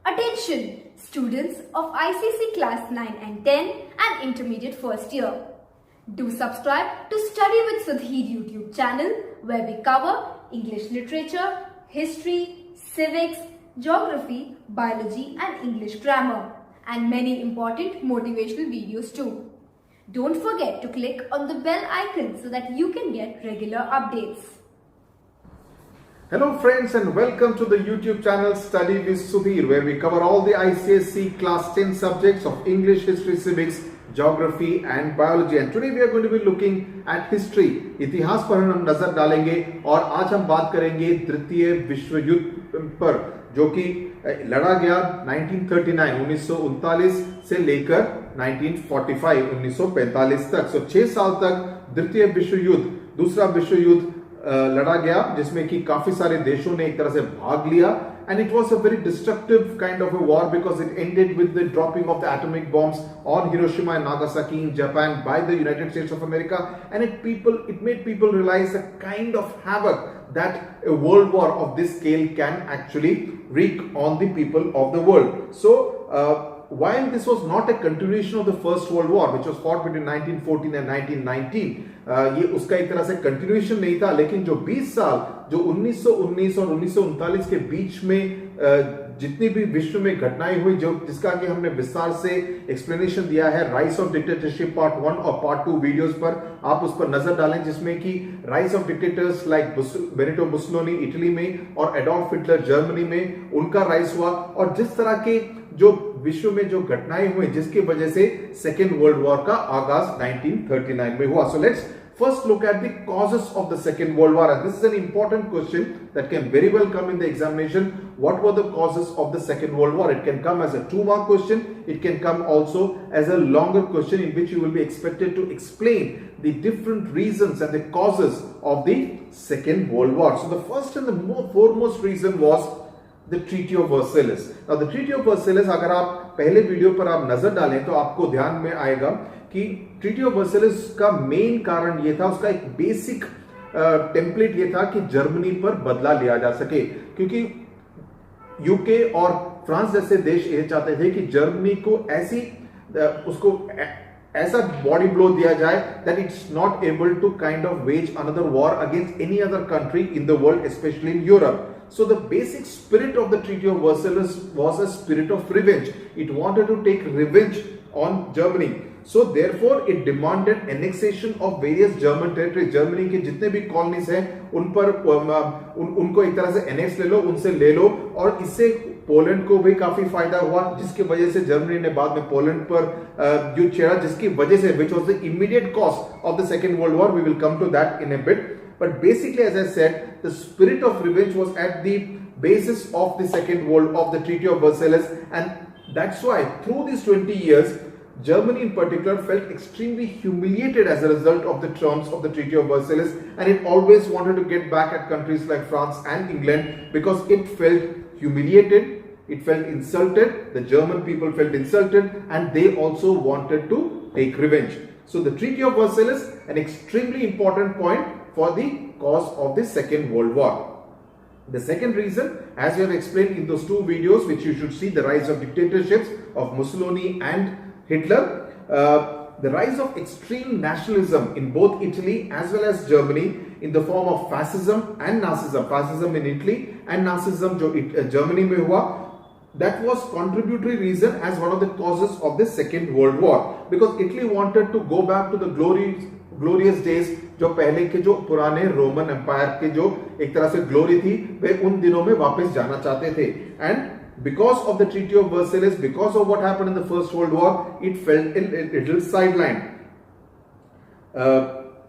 Attention, students of ICC Class 9 and 10 and Intermediate First Year. Do subscribe to Study with Sudhir YouTube channel where we cover English literature, history, civics, geography, biology and English grammar and many important motivational videos too. Don't forget to click on the bell icon so that you can get regular updates. Hello friends and welcome to the YouTube channel Study with Sudhir where we cover all the ICSE class 10 subjects of English, history, civics, geography and biology. And today we are going to be looking at history. इतिहास पर हम नजर डालेंगे और आज हम बात करेंगे तृतीय विश्व युद्ध पर जो कि लड़ा गया 1939 से लेकर 1945 तक। 6 साल तक द्वितीय विश्व युद्ध, दूसरा विश्व युद्ध लड़ा गया जिसमें कि काफी सारे देशों ने एक तरह से भाग लिया and it was a very destructive kind of a war because it ended with the dropping of the atomic bombs on Hiroshima and Nagasaki in Japan by the United States of America, and it made people realize the kind of havoc that a world war of this scale can actually wreak on the people of the world. So while this was not a continuation of the First World War, which was fought between 1914 and 1919, ये उसका एक तरह से continuation नहीं था, लेकिन जो 20 साल जो 1919 और 1939 के बीच में जितनी भी विश्व में घटनाएं हुई, जो जिसका कि हमने विस्तार से एक्सप्लेनेशन दिया है राइज ऑफ डिक्टेटरशिप पार्ट 1 और पार्ट 2 वीडियोस पर, आप उस पर नजर डालें, जिसमें कि rise of dictators like Benito Mussolini Italy में और एडोल्फ हिटलर जर्मनी में उनका राइज हुआ, और जिस तरह के जो विश्व में जो घटनाएं हुई जिसकी वजह से सेकेंड वर्ल्ड वॉर का आगाज 1939 में हुआ. So let's first look at the causes of the second world war, and this is an important question that can very well come in the examination. What were the causes of the second world war? It can come as a 2-mark question, it can come also as a longer question in which you will be expected to explain the different reasons and the causes of the second world war. So the first and the foremost reason was the Treaty of Versailles. Now the Treaty of Versailles, अगर आप पहले video पर आप नजर डालें तो आपको ध्यान में आएगा कि ट्रीटी ऑफ वर्सेलिस का मेन कारण ये था, उसका एक बेसिक टेम्पलेट ये था कि जर्मनी पर बदला लिया जा सके, क्योंकि यूके और फ्रांस जैसे देश ये चाहते थे कि जर्मनी को उसको ऐसा बॉडी ब्लो दिया जाए that it's not able to kind of wage another war against any other country in the world, specially in Europe. So the basic spirit of the Treaty of Versailles was a spirit of revenge. It wanted to take revenge on Germany. So therefore it demanded annexation of various German territories. Germany के जितने भी colonies हैं उन पर उनको एक तरह से एनेक्स ले लो, उनसे ले लो, और इससे पोलैंड को भी काफी फायदा हुआ, जिसकी वजह से जर्मनी ने बाद में पोलैंड पर युद्ध छेड़ा, जिसकी वजह से which was the immediate cause of the second world war. We will come to that in a bit. But basically, as I said, the spirit of revenge was at the basis of the second world of the Treaty of Versailles, and that's why through these 20 years, Germany in particular felt extremely humiliated as a result of the terms of the Treaty of Versailles, and it always wanted to get back at countries like France and England because it felt humiliated, it felt insulted, the German people felt insulted, and they also wanted to take revenge. So the Treaty of Versailles, an extremely important point for the cause of the Second World War. The second reason, as we have explained in those 2 videos which you should see, the rise of dictatorships of Mussolini and Hitler, the rise of extreme nationalism in both Italy as well as Germany in the form of fascism and Nazism. Fascism in Italy and Nazism जो Germany में हुआ, that was contributory reason as one of the causes of the Second World War, because Italy wanted to go back to the glorious days, जो पहले के जो पुराने Roman empire के जो एक तरह से ग्लोरी थी, वे उन दिनों में वापस जाना चाहते थे. And because of the Treaty of Versailles, because of what happened in the First World War, it felt a little sidelined.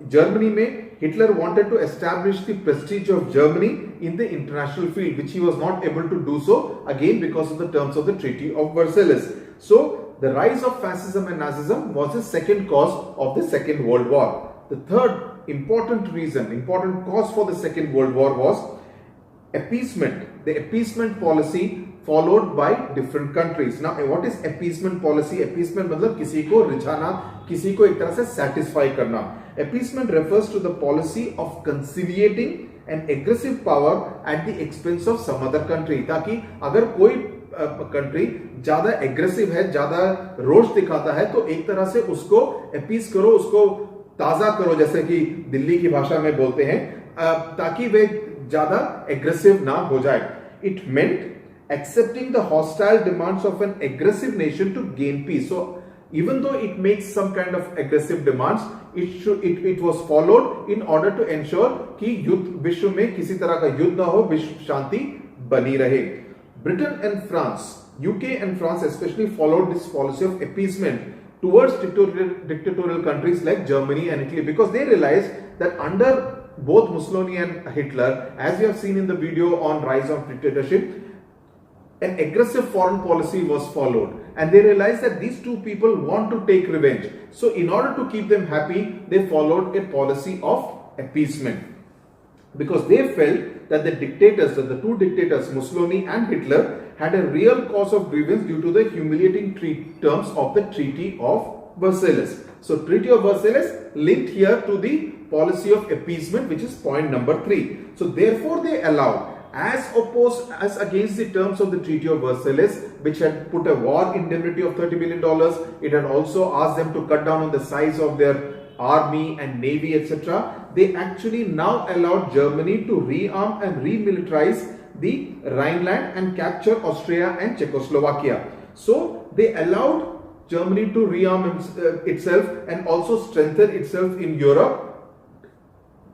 Germany में Hitler wanted to establish the prestige of Germany in the international field, which he was not able to do so, again because of the terms of the Treaty of Versailles. So the rise of fascism and Nazism was the second cause of the Second World War. The third important cause for the Second World War was appeasement. The appeasement policy followed by different countries. Now, what is appeasement policy? Appeasement मतलब किसी को रिझाना, किसी को एक तरह से satisfy करना. Appeasement refers to the policy of conciliating an aggressive power at the expense of some other country. ताकि अगर कोई कंट्री ज्यादा एग्रेसिव है, ज्यादा रोष दिखाता है, तो एक तरह से उसको अपीज करो, उसको ताजा करो, जैसे कि दिल्ली की भाषा में बोलते हैं, ताकि वे ज्यादा एग्रेसिव ना हो जाए. It meant accepting the hostile demands of an aggressive nation to gain peace. So even though it makes some kind of aggressive demands, it was followed in order to ensure कि युद्ध विश्व में किसी तरह का युद्ध ना हो, विश्व शांति बनी रहे. Britain and France, UK and France especially followed this policy of appeasement towards dictatorial countries like Germany and Italy, because they realized that under both Mussolini and Hitler, as we have seen in the video on rise of dictatorship, an aggressive foreign policy was followed, and they realized that these two people want to take revenge. So in order to keep them happy, they followed a policy of appeasement, because they felt that the dictators, that the two dictators, Mussolini and Hitler, had a real cause of grievance due to the humiliating terms of the Treaty of Versailles. So Treaty of Versailles linked here to the policy of appeasement, which is point number 3. So therefore they allowed, as against the terms of the Treaty of Versailles, which had put a war indemnity of $30 billion, it had also asked them to cut down on the size of their army and navy, etc. They actually now allowed Germany to rearm and remilitarize the Rhineland and capture Austria and Czechoslovakia. So they allowed Germany to rearm itself and also strengthen itself in Europe,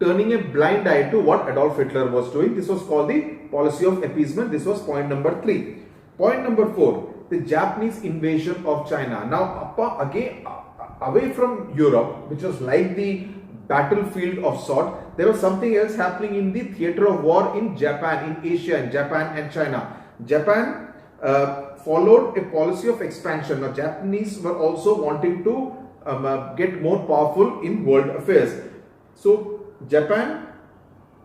turning a blind eye to what Adolf Hitler was doing. This was called the policy of appeasement. This was point number 3. Point number 4, the Japanese invasion of China. Now, again, away from Europe, which was like the battlefield of sort, there was something else happening in the theater of war in Japan, in Asia, in Japan and China. Japan followed a policy of expansion. Now, Japanese were also wanting to get more powerful in world affairs. So, Japan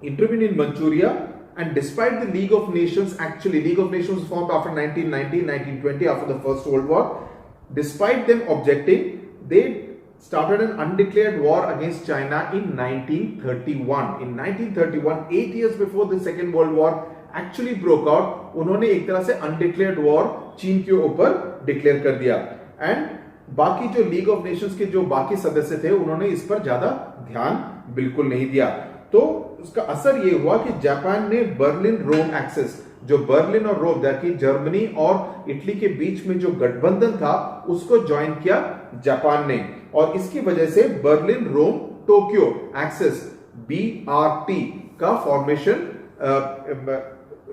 intervened in Manchuria, and despite the League of Nations, actually League of Nations was formed after 1919, 1920, after the First World War. Despite them objecting, they started an undeclared war against China in 1931. In 1931, 8 years before the Second World War actually broke out, उन्होंने एक तरह से undeclared war चीन के ऊपर declare कर दिया. And बाकी जो लीग ऑफ नेशंस के जो बाकी सदस्य थे, उन्होंने इस पर ज्यादा ध्यान बिल्कुल नहीं दिया. तो उसका असर ये हुआ कि जापान ने बर्लिन रोम एक्सेस, जो बर्लिन और रोम, कि जर्मनी और इटली के बीच में जो गठबंधन था, उसको ज्वाइन किया जापान ने, और इसकी वजह से बर्लिन रोम टोक्यो एक्सेस BRT का फॉर्मेशन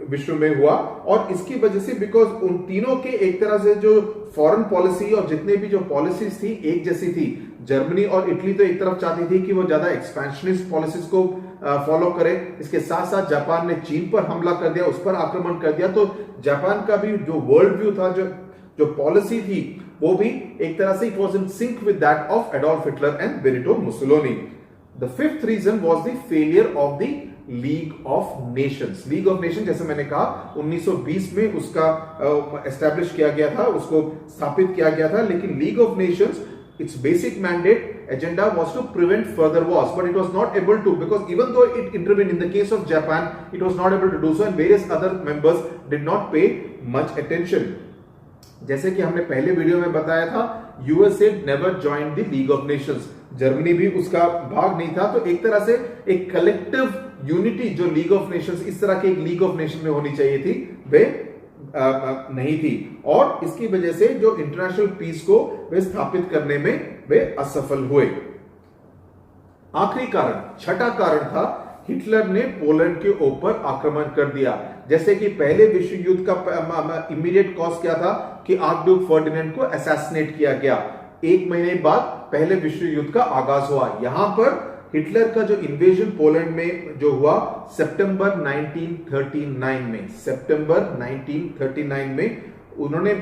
विश्व में हुआ. और इसकी वजह से बिकॉज उन तीनों के एक तरह से जो फॉरेन पॉलिसी और जितने भी जो पॉलिसीज थी एक जैसी थी. जर्मनी और इटली तो एक तरफ चाहती थी कि वो ज्यादा एक्सपेंशनिस्ट पॉलिसीज को फॉलो करे, इसके साथ साथ जापान ने चीन पर हमला कर दिया, उस पर आक्रमण कर दिया. तो जापान का भी जो वर्ल्ड व्यू था, जो पॉलिसी थी, वो भी एक तरह से it was in sync with that of Adolf Hitler and Benito Mussolini. The fifth reason was the failure of the League of Nations. League of Nation, जैसे मैंने कहा, 1920 में उसका एस्टैब्लिश किया गया था, उसको स्थापित किया गया था. लेकिन league of Nations, its basic mandate agenda was to prevent further wars, but it was not able to, because even though it intervened in the case of Japan, it was not able to do so, and various other members did not pay much attention. जैसे कि हमने पहले video में बताया था, USA never joined the League of Nations. Germany भी उसका भाग नहीं था. तो एक तरह से एक कलेक्टिव यूनिटी जो लीग ऑफ नेशंस, इस तरह के एक लीग ऑफ नेशन में होनी चाहिए थी, वे नहीं थी. और इसकी वजह से जो इंटरनेशनल पीस को वे स्थापित करने में वे असफल हुए. आखिरी कारण, छठा कारण था, हिटलर ने पोलैंड के ऊपर आक्रमण कर दिया. जैसे कि पहले विश्व युद्ध का इमीडिएट कॉज क्या था कि आर्चड्यूक फर्डिनेंड को असैसिनेट किया गया. एक महीने बाद पहले विश्व युद्ध का आगाज हुआ. यहां पर हिटलर का जो इन्वेजन पोलैंड में जो हुआ सितंबर 1939 में, सितंबर 1939 में उन्होंने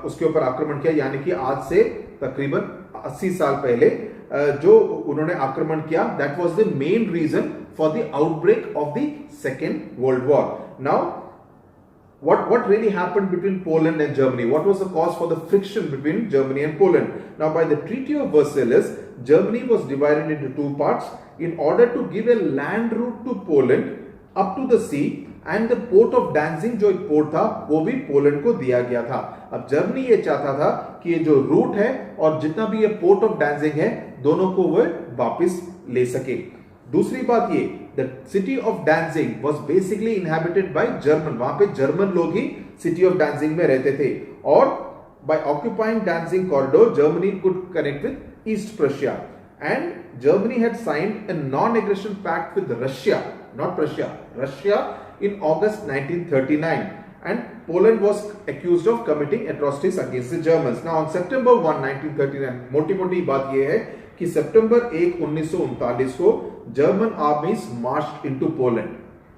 उसके ऊपर आक्रमण किया. यानी कि आज से तकरीबन 80 साल पहले जो उन्होंने आक्रमण किया, that was the main reason for the outbreak of the second world War. Now what really happened between Poland and Germany? What was the cause for the friction between Germany and Poland? Now, by the Treaty of Versailles, Germany was divided into two parts. In order to give a land route to Poland up to the sea, and the port of Danzig, जो एक port था वो भी Poland को दिया गया था। अब जर्मनी ये चाहता था कि ये जो रूट है और जितना भी ये पोर्ट ऑफ डैंजिंग है दोनों को वो वापस ले सके। दूसरी बात ये, the city of Danzig was basically inhabited by German, वहां पे जर्मन लोग ही सिटी ऑफ डैंजिंग में रहते थे, और by occupying Danzig corridor Germany could connect with East Prussia, and Germany had signed a non-aggression pact with Russia, not Prussia, Russia in August 1939, and Poland was accused of committing atrocities against the Germans. Now on September 1, 1939, मोटी-मोटी बात ये है कि सितंबर 1, 1939 को German armies marched into Poland.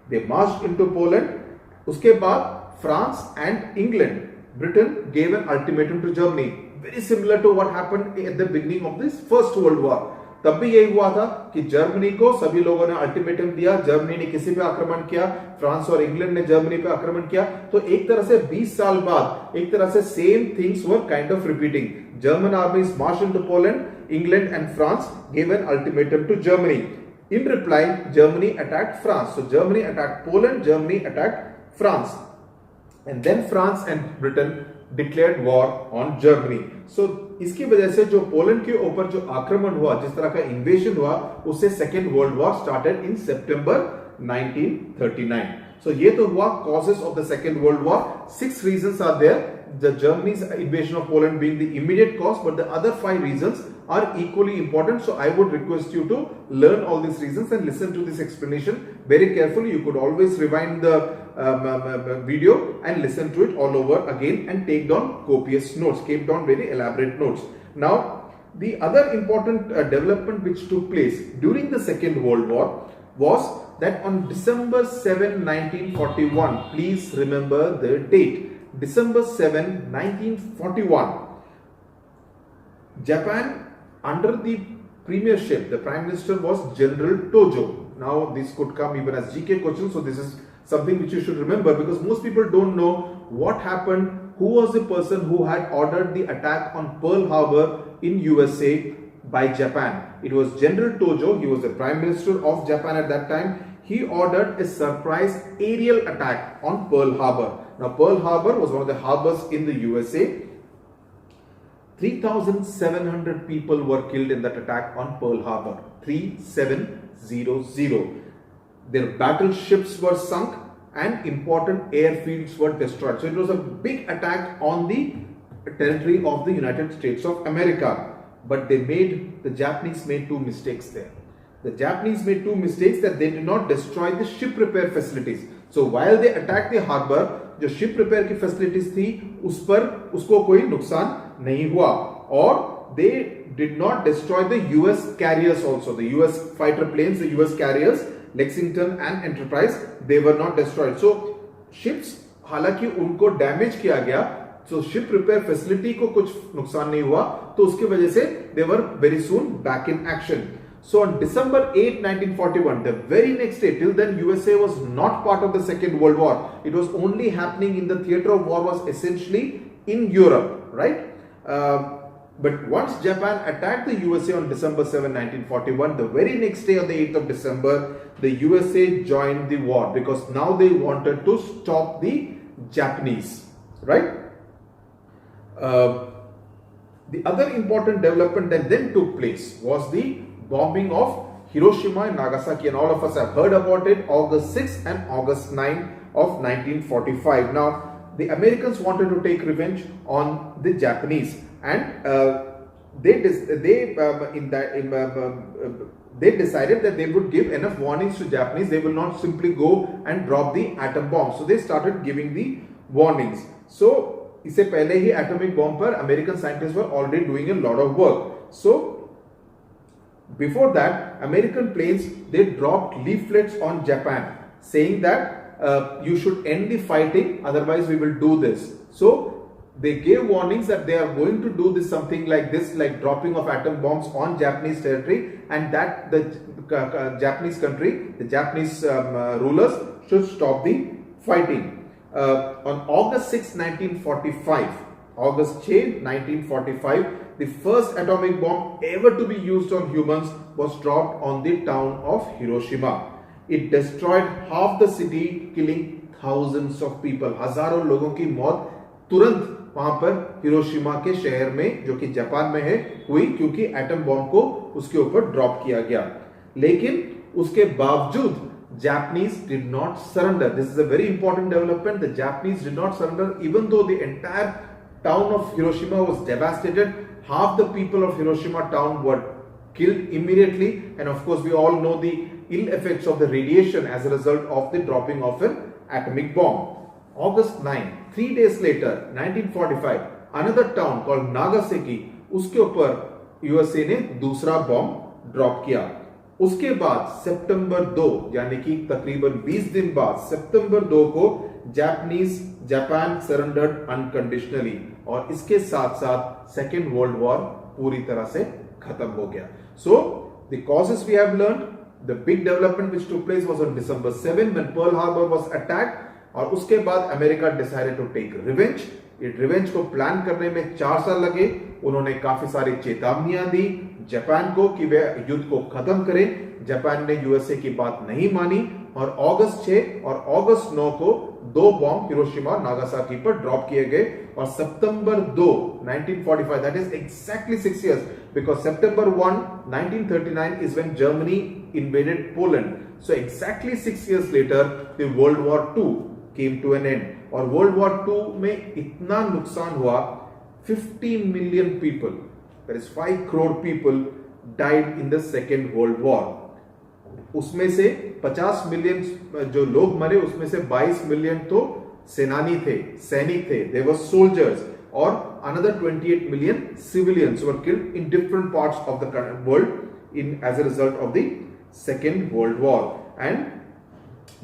They marched into Poland. उसके बाद France and England, Britain gave an ultimatum to Germany, very similar to what happened at the beginning of this First World War. तब भी यही हुआ था कि Germany को सभी लोगों ने अल्टीमेटम दिया, जर्मनी ने किसी पे आक्रमण किया, फ्रांस और इंग्लैंड ने जर्मनी पे आक्रमण किया, तो एक तरह से 20 साल बाद एक तरह से same things were kind of repeating. German armies march into Poland, England and France give an ultimatum to Germany. In reply Germany attacked France, so Germany attacked Poland, Germany attacked France, and then France and Britain declared war on Germany. So इसकी वजह से जो Poland के ऊपर जो आक्रमण हुआ, जिस तरह का इन्वेजन हुआ, उससे second world war started in September 1939। So ये तो हुआ causes of the second world war. 6 reasons are there, the Germany's invasion of Poland being the immediate cause, but the other 5 reasons are equally important. So I would request you to learn all these reasons and listen to this explanation very carefully. You could always rewind the video and listen to it all over again and take down copious notes, keep down very elaborate notes. Now, the other important development which took place during the Second World War was that on December 7, 1941, please remember the date, December 7, 1941, Japan, under the premiership, the Prime Minister was General Tojo. Now this could come even as GK question, so this is something which you should remember, because most people don't know what happened, who was the person who had ordered the attack on Pearl Harbor in USA by Japan. It was General Tojo. He was the Prime Minister of Japan at that time. He ordered a surprise aerial attack on Pearl Harbor. Now Pearl Harbor was one of the harbors in the USA. 3,700 people were killed in that attack on Pearl Harbor. 3,700. Their battleships were sunk and important airfields were destroyed. So it was a big attack on the territory of the United States of America. But the Japanese made 2 mistakes there. The Japanese made 2 mistakes, that they did not destroy the ship repair facilities. So while they attacked the harbor, जो ship repair की facilities थी उसको कोई नुकसान नहीं हुआ, और they did not destroy the US carriers also. The US fighter planes, the US carriers, Lexington and Enterprise, they were not destroyed. So ships हालांकि उनको डैमेज किया गया, so ship repair facility को कुछ नुकसान नहीं हुआ, तो उसकी वजह से they were very soon back in action. So on December 8, 1941, the very next day, till then USA was not part of the Second World War. It was only happening in the theater of war, was essentially in Europe, right? But once Japan attacked the USA on December 7, 1941, the very next day on the 8th of December, the USA joined the war, because now they wanted to stop the Japanese, right? The other important development that then took place was the bombing of Hiroshima and Nagasaki, and all of us have heard about it, August 6 and August 9 of 1945. Now, the Americans wanted to take revenge on the Japanese, and they decided that they would give enough warnings to Japanese. They will not simply go and drop the atom bomb. So they started giving the warnings. So इससे पहले ही atomic bomb पर American scientists were already doing a lot of work. So before that, American planes, they dropped leaflets on Japan saying that you should end the fighting, otherwise we will do this. So they gave warnings that they are going to do this, something like this, like dropping of atom bombs on Japanese territory, and that the Japanese country, the Japanese rulers should stop the fighting. On August 6, 1945, August 6, 1945, the first atomic bomb ever to be used on humans was dropped on the town of Hiroshima. It destroyed half the city, killing thousands of people. हजारों लोगों की मौत तुरंत वहां पर Hiroshima के शहर में, जो कि जापान में है, हुई, क्योंकि एटम बॉम्ब को उसके ऊपर ड्रॉप किया गया. लेकिन उसके बावजूद Japanese did not surrender. This is a very important development. The Japanese did not surrender, even though the entire town of Hiroshima was devastated. Half the people of Hiroshima town were killed immediately, and of course we all know the ill effects of the radiation as a result of the dropping of an atomic bomb. August 9, 3 days later, 1945, another town called Nagasaki, उसके ऊपर USA ने दूसरा bomb drop किया. उसके बाद सितंबर 2, यानी कि तकरीबन 20 दिन बाद, सितंबर 2 को जापान सरेंडर्ड अनकंडीशनली, और इसके साथ साथ सेकेंड वर्ल्ड वॉर पूरी तरह से खत्म हो गया. So the causes we have learned. The big development which took place was on December 7 when Pearl Harbor was attacked, और उसके बाद America decided to take revenge. ये रिवेंज को प्लान करने में 4 साल लगे. उन्होंने काफी सारी चेतावनियां दी जापान को कि वे युद्ध को खत्म करें. जापान ने यूएसए की बात नहीं मानी, और अगस्त 6 और अगस्त 9 को 2 बॉम्ब हिरोशिमा नागासाकी पर ड्रॉप किए गए. और सितंबर 2, 1945, that is exactly 6 years, because September 1, 1939 is when Germany invaded Poland. So exactly 6 years later, the World War II came to an end. और World War II में इतना नुकसान हुआ, 50 million people, that is 5 crore people died in the Second World War. उसमें से 50 million जो लोग मरे, उसमें से 22 मिलियन तो सेनानी थे, सैनिक थे, they were soldiers, और another 28 million civilians were killed in different parts of the world as a result of the Second World War. And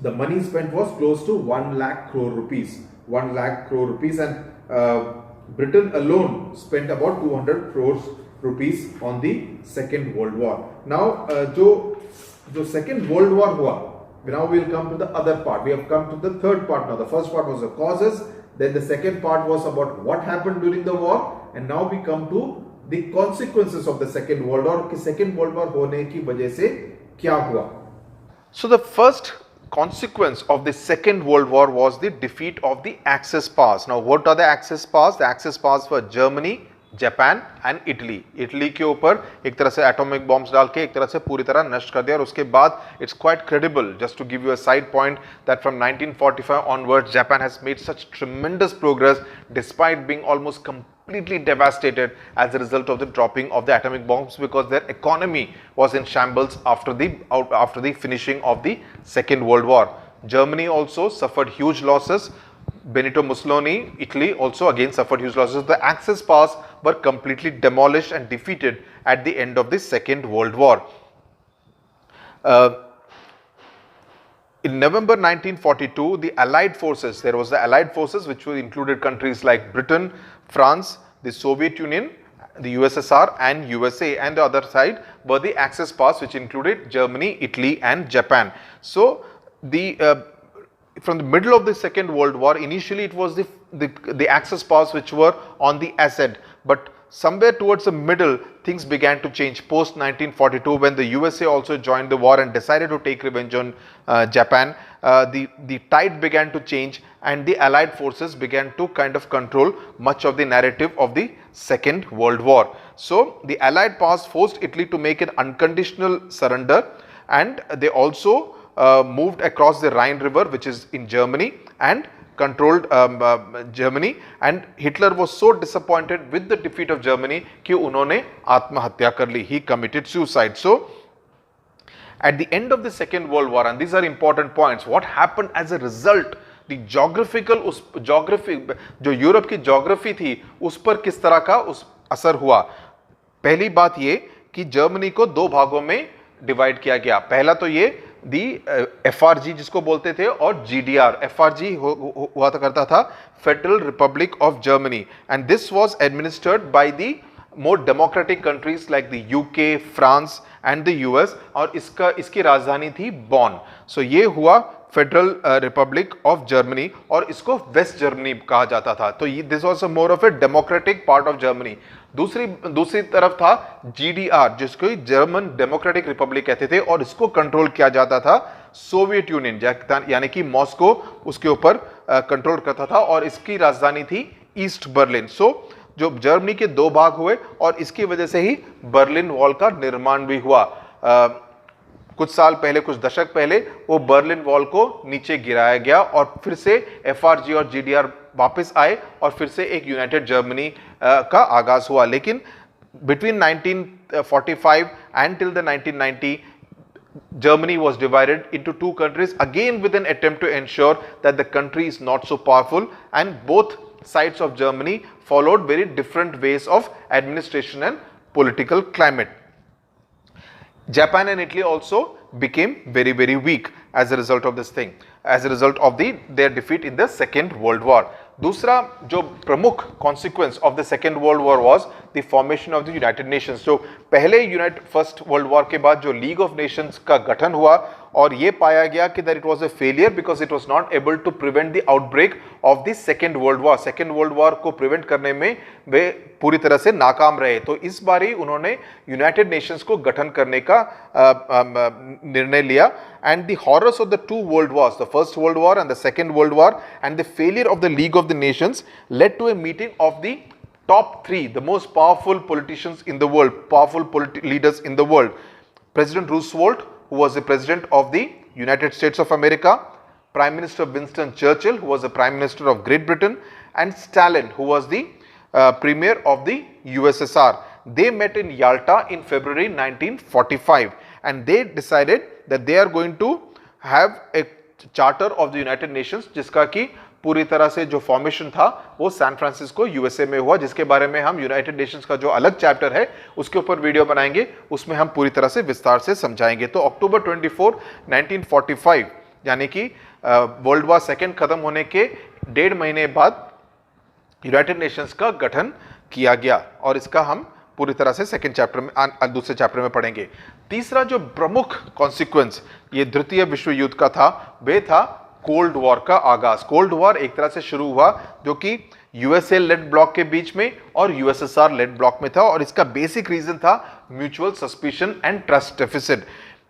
the money spent was close to 1 lakh crore rupees. 1 lakh crore rupees, and Britain alone spent about 200 crores rupees on the Second World War. Now, जो Second World War हुआ, now we will come to the other part. We have come to the third part now. The first part was the causes, then the second part was about what happened during the war, and now we come to the consequences of the Second World War. कि Second World War होने की वजह से क्या हुआ? So the first consequence of the Second World War was the defeat of the Axis powers. Now what are the Axis powers? The Axis powers were Germany, Japan and Italy. Italy के ऊपर एक तरह से atomic bombs डाल के एक तरह से पूरी तरह नष्ट कर दिया. और उसके बाद it's quite credible, just to give you a side point, that from 1945 onwards Japan has made such tremendous progress despite being almost completely devastated as a result of the dropping of the atomic bombs, because their economy was in shambles after the finishing of the Second World War. Germany also suffered huge losses. Benito Mussolini, Italy also again suffered huge losses. The Axis powers were completely demolished and defeated at the end of the Second World War. In November 1942, the Allied forces, there was the Allied forces which included countries like Britain, France, the Soviet Union, the USSR and USA, and the other side were the Axis powers which included Germany, Italy and Japan. So from the middle of the Second World War, initially it was the Axis powers which were on the ascent, but somewhere towards the middle things began to change post 1942, when the USA also joined the war and decided to take revenge on Japan. The tide began to change, and the Allied forces began to kind of control much of the narrative of the Second World War. So the Allied powers forced Italy to make an unconditional surrender, and they also moved across the Rhine River, which is in Germany, and controlled Germany. And Hitler was so disappointed with the defeat of Germany कि उन्होंने आत्महत्या कर ली. He committed suicide. So at the end of the Second World War, and these are important points, what happened as a result, the geographical जो Europe की geography थी उस पर किस तरह का असर हुआ. पहली बात ये कि जर्मनी को 2 भागों में डिवाइड किया गया. पहला तो ये दी FRG जिसको बोलते थे, और GDR. FRG हुआ करता था federal Republic of Germany, and this was administered by the more democratic countries like the UK, France and the US, और इसकी राजधानी थी बॉन. सो ये हुआ फेडरल रिपब्लिक ऑफ जर्मनी और इसको वेस्ट जर्मनी कहा जाता था। तो this was more of a democratic part of Germany. दूसरी तरफ था जीडीआर, जिसको जर्मन डेमोक्रेटिक रिपब्लिक कहते थे, और इसको कंट्रोल किया जाता था सोवियत यूनियन, यानी कि मॉस्को उसके ऊपर कंट्रोल करता था और इसकी राजधानी थी ईस्ट बर्लिन। सो जो जर्मनी के दो भाग हुए और इसकी वजह से ही बर्लिन वॉल का निर्माण भी हुआ। कुछ साल पहले, कुछ दशक पहले वो बर्लिन वॉल को नीचे गिराया गया और फिर से एफआरजी और जीडीआर वापस आए और फिर से एक यूनाइटेड जर्मनी का आगाज हुआ। लेकिन between 1945 and till the 1990 Germany was divided into two countries, again with an attempt to ensure that the country is not so powerful, and both sides of Germany followed very different ways of administration and political climate. Japan and Italy also became very, very weak as a result of this thing, as a result of their defeat in the Second World War. दूसरा जो प्रमुख consequence of the Second World War was the formation of the United Nations. जो पहले first World war के बाद जो league of Nations का गठन हुआ और ये पाया गया कि that it was a failure because it was not able to prevent the outbreak of the second world War. Second world War को प्रिवेंट करने में वे पूरी तरह से नाकाम रहे। तो इस बार ही उन्होंने यूनाइटेड नेशंस को गठन करने का निर्णय लिया। And the horrors of the two world wars, the First World War and the second world War, and the failure of the League of the Nations led to a meeting of the top three, the most powerful politicians in the world, powerful leaders in the world. President Roosevelt, who was the president of the United States of America, Prime Minister Winston Churchill, who was the Prime Minister of Great Britain, and Stalin, who was the Premier of the USSR. They met in Yalta in February 1945 and they decided that they are going to have a charter of the United Nations, जिसका कि पूरी तरह से जो formation था वो San Francisco USA में हुआ, जिसके बारे में हम यूनाइटेड नेशंस का जो अलग चैप्टर है उसके ऊपर वीडियो बनाएंगे, उसमें हम पूरी तरह से विस्तार से समझाएंगे। तो अक्टूबर 24, 1945 यानी कि वर्ल्ड वॉर सेकेंड खत्म होने के 1.5 महीने बाद यूनाइटेड नेशंस का गठन किया गया और इसका हम पूरी तरह से सेकेंड चैप्टर में, दूसरे चैप्टर में पढ़ेंगे। तीसरा जो प्रमुख कॉन्सिक्वेंस ये द्वितीय विश्व युद्ध का था वे था कोल्ड वॉर का आगाज। कोल्ड वॉर एक तरह से शुरू हुआ जो कि यूएसए लेड ब्लॉक के बीच में और यूएसएसआर लेड ब्लॉक में था और इसका बेसिक रीजन था mutual suspicion and trust deficit.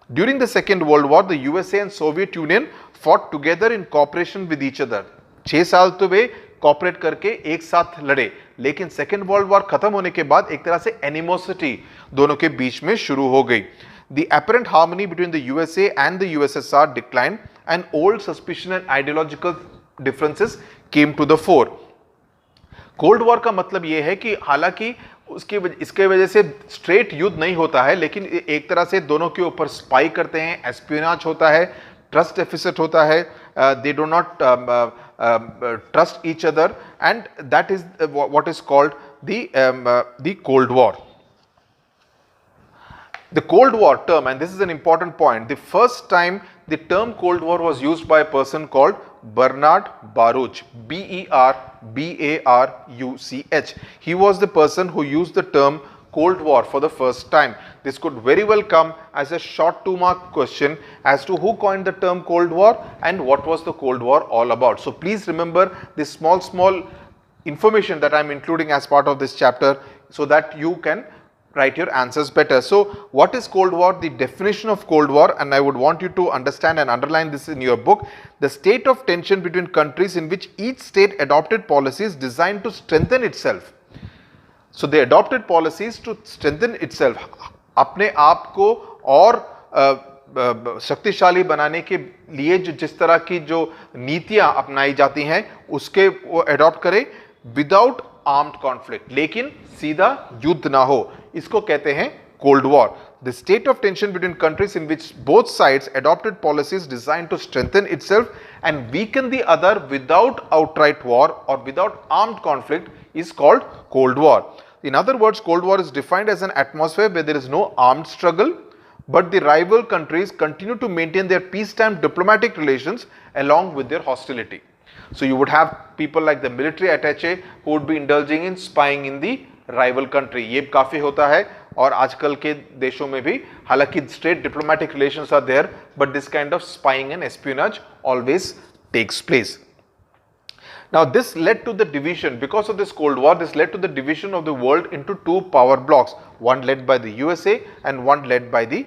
During the second world war the USA and Soviet union fought together in cooperation with each other. 6 साल तो वे कॉपरेट करके एक साथ लड़े, लेकिन सेकेंड वर्ल्ड वॉर खत्म होने के बाद एक तरह से एनिमोसिटी दोनों के बीच में शुरू हो गई। The apparent harmony between the USA and the USSR declined and old suspicion and ideological differences came to the fore. Cold war का मतलब यह है कि हालांकि इसके वजह से स्ट्रेट युद्ध नहीं होता है, लेकिन एक तरह से दोनों के ऊपर स्पाई करते हैं, एस्पियोनाज होता है, ट्रस्ट डेफिसिट होता है, they do not trust each other, and that is what is called the Cold War. The Cold War term, and this is an important point, the first time the term Cold War was used by a person called Bernard Baruch, B-E-R-B-A-R-U-C-H. He was the person who used the term Cold War for the first time. This could very well come as a short 2-mark question as to who coined the term Cold War and what was the Cold War all about. So please remember this small information that I am including as part of this chapter so that you can write your answers better. So what is Cold War? The definition of Cold War, and I would want you to understand and underline this in your book: the state of tension between countries in which each state adopted policies designed to strengthen itself. So they adopted policies to strengthen itself. अपने आप को और शक्तिशाली बनाने के लिए जिस तरह की जो नीतियां अपनाई जाती हैं उसके वो अडॉप्ट करें विदाउट आर्म्ड कॉन्फ्लिक्ट, लेकिन सीधा युद्ध ना हो, इसको कहते हैं cold war. The state of tension between countries in which both sides adopted policies designed to strengthen itself and weaken the other without outright war or without armed conflict is called Cold War. In other words, Cold War is defined as an atmosphere where there is no armed struggle, but the rival countries continue to maintain their peacetime diplomatic relations along with their hostility. So you would have people like the military attaché who would be indulging in spying in the rival country. ये काफ़ी होता है और आजकल के देशों में भी, हालांकि straight diplomatic relations are there, but this kind of spying and espionage always takes place. Now this led to the division, because of this Cold War, this led to the division of the world into two power blocks, one led by the USA and one led by the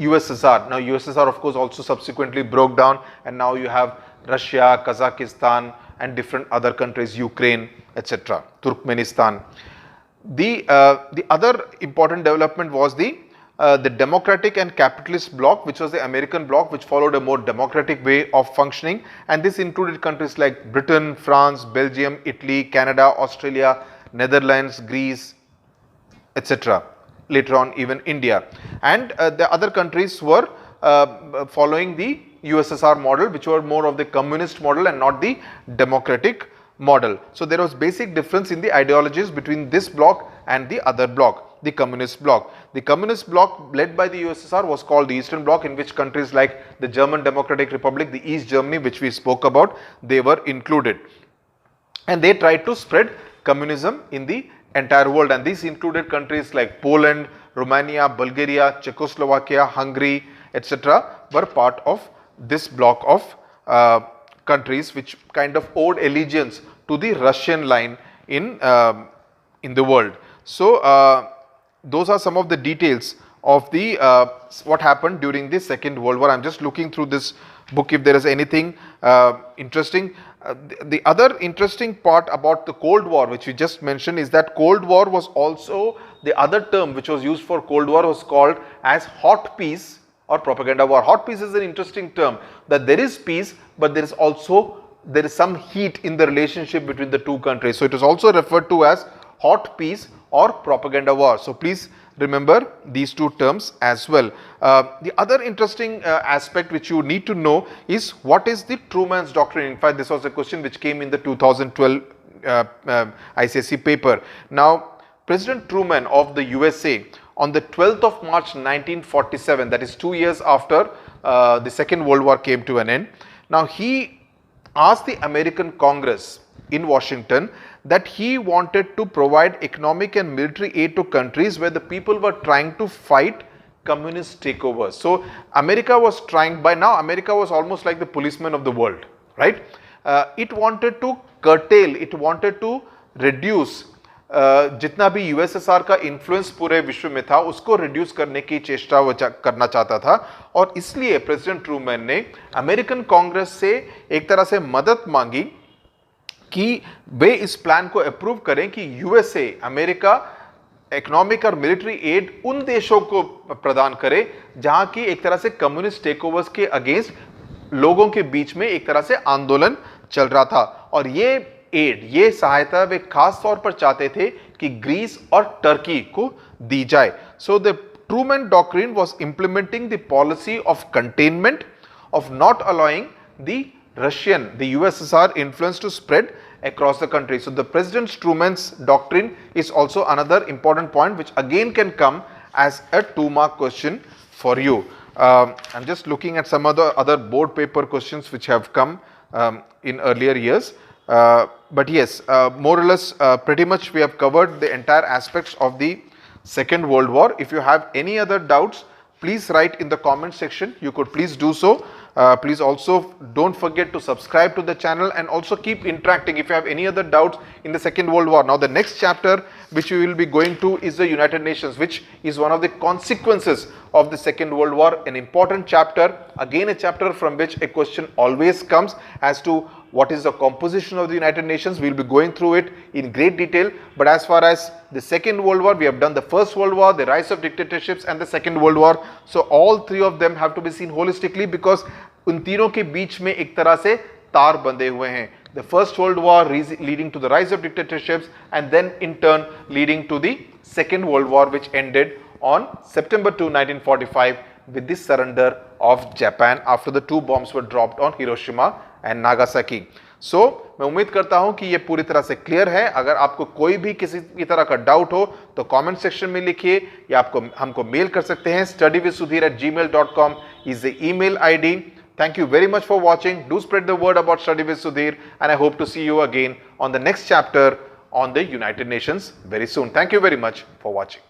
USSR. Now USSR of course also subsequently broke down, and now you have Russia, Kazakhstan and different other countries, Ukraine, etc., Turkmenistan. The other important development was the democratic and capitalist bloc, which was the American bloc, which followed a more democratic way of functioning, and this included countries like Britain, France, Belgium, Italy, Canada, Australia, Netherlands, Greece, etc., later on even India. And the other countries were following the USSR model, which were more of the communist model and not the democratic model. So there was basic difference in the ideologies between this bloc and the other bloc, the communist bloc. The communist bloc led by the USSR was called the Eastern Bloc, in which countries like the German Democratic Republic, the East Germany, which we spoke about, they were included. And they tried to spread communism in the entire world, and these included countries like Poland, Romania, Bulgaria, Czechoslovakia, Hungary, etc., were part of this bloc of countries which kind of owed allegiance to the Russian line in the world. So those are some of the details of the what happened during the Second World War. I am just looking through this book if there is anything interesting. The other interesting part about the Cold War, which we just mentioned, is that Cold War was also, the other term which was used for Cold War was called as hot peace or propaganda war. Hot peace is an interesting term, that there is peace, but there is some heat in the relationship between the two countries. So it is also referred to as hot peace or propaganda war. So please remember these two terms as well. The other interesting aspect which you need to know is what is the Truman's Doctrine. In fact, this was a question which came in the 2012 ICSE paper. Now, President Truman of the USA, on the 12th of March 1947, that is 2 years after the Second World War came to an end. Now he asked the American Congress in Washington that he wanted to provide economic and military aid to countries where the people were trying to fight communist takeovers. So America was trying, by now America was almost like the policeman of the world, right? It wanted to curtail, it wanted to reduce जितना भी USSR का influence पूरे विश्व में था उसको reduce करने की चेष्टा वो करना चाहता था, और इसलिए प्रेसिडेंट ट्रूमैन ने अमेरिकन कांग्रेस से एक तरह से मदद मांगी कि वे इस प्लान को अप्रूव करें कि यूएसए, अमेरिका, इकोनॉमिक और मिलिट्री एड उन देशों को प्रदान करे जहां की एक तरह से कम्युनिस्ट टेकओवर्स के अगेंस्ट लोगों के बीच में एक तरह से आंदोलन चल रहा था। और ये एड, ये सहायता वे खास तौर पर चाहते थे कि ग्रीस और टर्की को दी जाए। So the Truman Doctrine was implementing the policy of containment, of not allowing the Russian, the USSR influence to spread across the country. So the President Truman's doctrine is also another important point which again can come as a 2-mark question for you. I'm just looking at some other board paper questions which have come in earlier years. But yes, more or less pretty much we have covered the entire aspects of the Second World War. If you have any other doubts, please write in the comment section. You could please do so. Please also don't forget to subscribe to the channel and also keep interacting if you have any other doubts in the Second World War. Now the next chapter which we will be going to is the United Nations, which is one of the consequences of the Second World War, an important chapter, again a chapter from which a question always comes as to what is the composition of the United Nations. We will be going through it in great detail, but as far as the Second World War, we have done the First World War, the rise of dictatorships and the Second World War. So all three of them have to be seen holistically because उन तीनों के बीच में एक तरह से तार बंधे हुए हैं. The First World War leading to the rise of dictatorships and then in turn leading to the Second World War which ended on September 2, 1945 with the surrender of Japan after the 2 bombs were dropped on Hiroshima and Nagasaki. So मैं उम्मीद करता हूं कि ये पूरी तरह से clear है. अगर आपको कोई भी किसी भी तरह का डाउट हो तो कमेंट सेक्शन में लिखिए या आपको हमको मेल कर सकते हैं. studywithsudhir@gmail.com is the email ID. Thank you very much for watching. Do spread the word about Study with Sudhir, and I hope to see you again on the next chapter on the United Nations very soon. Thank you very much for watching.